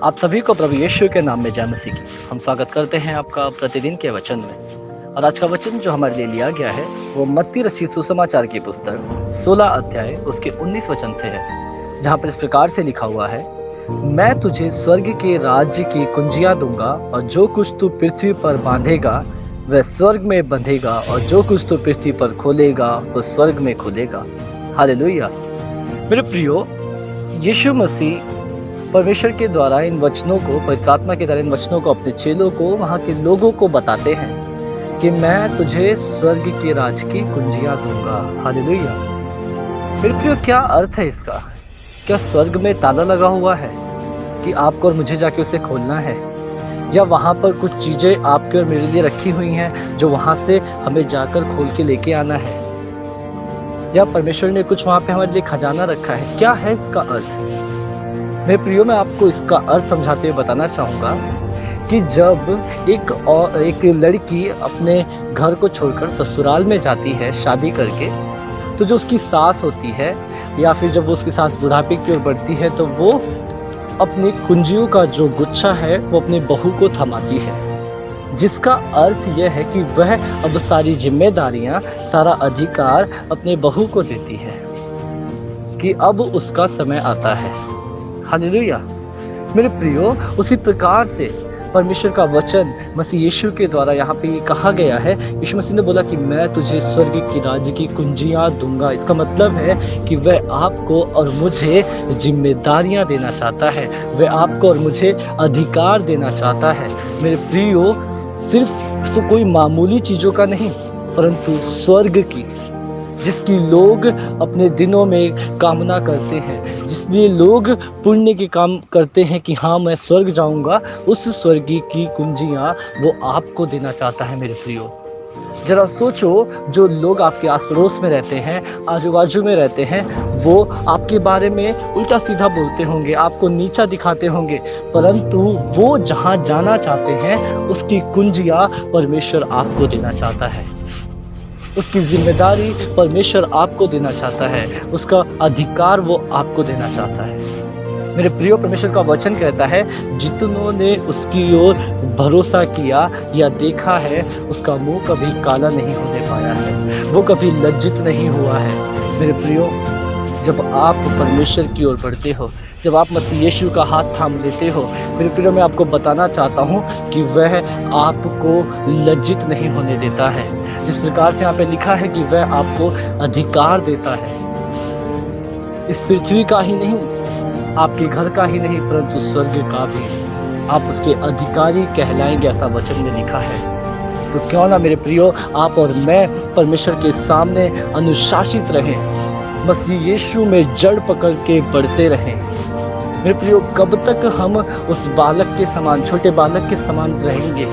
आप सभी को प्रभु यीशु के नाम में जय मसीह की। हम स्वागत करते हैं आपका प्रतिदिन के वचन में। और आज का वचन जो हमारे लिए लिया गया है वो मत्ती रचित सुसमाचार की पुस्तक 16 अध्याय उसके 19 वचन से है, जहाँ पर इस प्रकार से लिखा हुआ है, मैं तुझे स्वर्ग के राज्य की कुंजियां दूंगा, और जो कुछ तू पृथ्वी पर बांधेगा वह स्वर्ग में बंधेगा, और जो कुछ तू पृथ्वी पर खोलेगा वो स्वर्ग में खुलेगा। हालेलुया। मेरे प्रियो, यीशु मसीह परमेश्वर के द्वारा इन वचनों को, पवित्र आत्मा के द्वारा इन वचनों को अपने चेलों को, वहाँ के लोगों को बताते हैं कि मैं तुझे स्वर्ग के राज की कुंजियां दूंगा। हालेलुया। फिर प्रियो, क्या अर्थ है इसका? क्या स्वर्ग में ताला लगा हुआ है कि आपको और मुझे जाके उसे खोलना है, या वहाँ पर कुछ चीजें आपके और मेरे लिए रखी हुई हैं जो वहाँ से हमें जाकर खोल के लेके आना है, या परमेश्वर ने कुछ वहाँ पे हमारे लिए खजाना रखा है? क्या है इसका अर्थ? मेरे प्रियो, मैं आपको इसका अर्थ समझाते हुए बताना चाहूँगा कि जब एक लड़की अपने घर को छोड़कर ससुराल में जाती है शादी करके, तो जो उसकी सास होती है, या फिर जब वो उसकी सास बुढ़ापे की ओर बढ़ती है, तो वो अपनी कुंजियों का जो गुच्छा है वो अपनी बहू को थमाती है, जिसका अर्थ यह है कि वह अब सारी जिम्मेदारियां, सारा अधिकार अपने बहू को देती है, कि अब उसका समय आता है। हालेलुया। मेरे प्रियो, उसी प्रकार से परमेश्वर का वचन मसीह यीशु के द्वारा यहाँ पे ये कहा गया है। यीशु मसीह ने बोला कि मैं तुझे स्वर्ग की राज्य की कुंजियां दूंगा। इसका मतलब है कि वह आपको और मुझे जिम्मेदारियां देना चाहता है, वह आपको और मुझे अधिकार देना चाहता है। मेरे प्रियो, सिर्फ कोई मामूली चीजों का नहीं, परंतु स्वर्ग की, जिसकी लोग अपने दिनों में कामना करते हैं, जिसलिए लोग पुण्य के काम करते हैं कि हाँ मैं स्वर्ग जाऊंगा, उस स्वर्गीय की कुंजियां वो आपको देना चाहता है। मेरे प्रियो, जरा सोचो, जो लोग आपके आस पड़ोस में रहते हैं, आजू बाजू में रहते हैं, वो आपके बारे में उल्टा सीधा बोलते होंगे, आपको नीचा दिखाते होंगे, परंतु वो जहाँ जाना चाहते हैं उसकी कुंजियां परमेश्वर आपको देना चाहता है, उसकी जिम्मेदारी परमेश्वर आपको देना चाहता है, उसका अधिकार वो आपको देना चाहता है। मेरे प्रियो, परमेश्वर का वचन कहता है, जितनों ने उसकी ओर भरोसा किया या देखा है, उसका मुंह कभी काला नहीं होने पाया है, वो कभी लज्जित नहीं हुआ है। मेरे प्रियो, जब आप परमेश्वर की ओर बढ़ते हो, जब आप मसीह यीशु का हाथ थाम लेते हो, मेरे प्रियो, मैं आपको बताना चाहता हूँ कि वह आपको लज्जित नहीं होने देता है। जिस प्रकार से यहाँ पे लिखा है कि वह आपको अधिकार देता है, इस पृथ्वी का ही नहीं, आपके घर का ही नहीं, परंतु स्वर्ग का भी आप उसके अधिकारी कहलाएंगे, ऐसा वचन में लिखा है। तो क्यों ना मेरे प्रियो, आप और मैं परमेश्वर के सामने अनुशासित रहें, मसीह यीशु में जड़ पकड़ के बढ़ते रहें। मेरे प्रियो, कब तक हम उस बालक के समान, छोटे बालक के समान रहेंगे?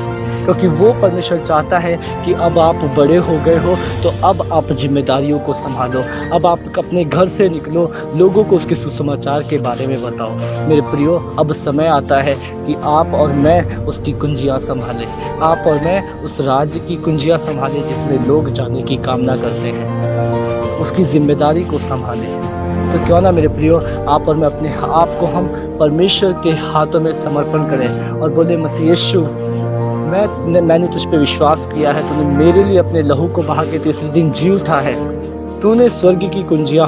क्योंकि वो परमेश्वर चाहता है कि अब आप बड़े हो गए हो, तो अब आप जिम्मेदारियों को संभालो, अब आप अपने घर से निकलो, लोगों को उसके सुसमाचार के बारे में बताओ। मेरे प्रियो, अब समय आता है कि आप और मैं उसकी कुंजियां संभालें, आप और मैं उस राज्य की कुंजियां संभालें जिसमें लोग जाने की कामना करते हैं, उसकी जिम्मेदारी को संभालें। तो क्यों ना मेरे प्रियो, आप और मैं अपने आप को हम परमेश्वर के हाथों में समर्पण करें और बोले, मसीह यीशु, मैंने तुझ पे विश्वास किया है, तूने मेरे लिए अपने लहू को बहा के तीसरे दिन जी उठा है, तूने स्वर्ग की कुंजियां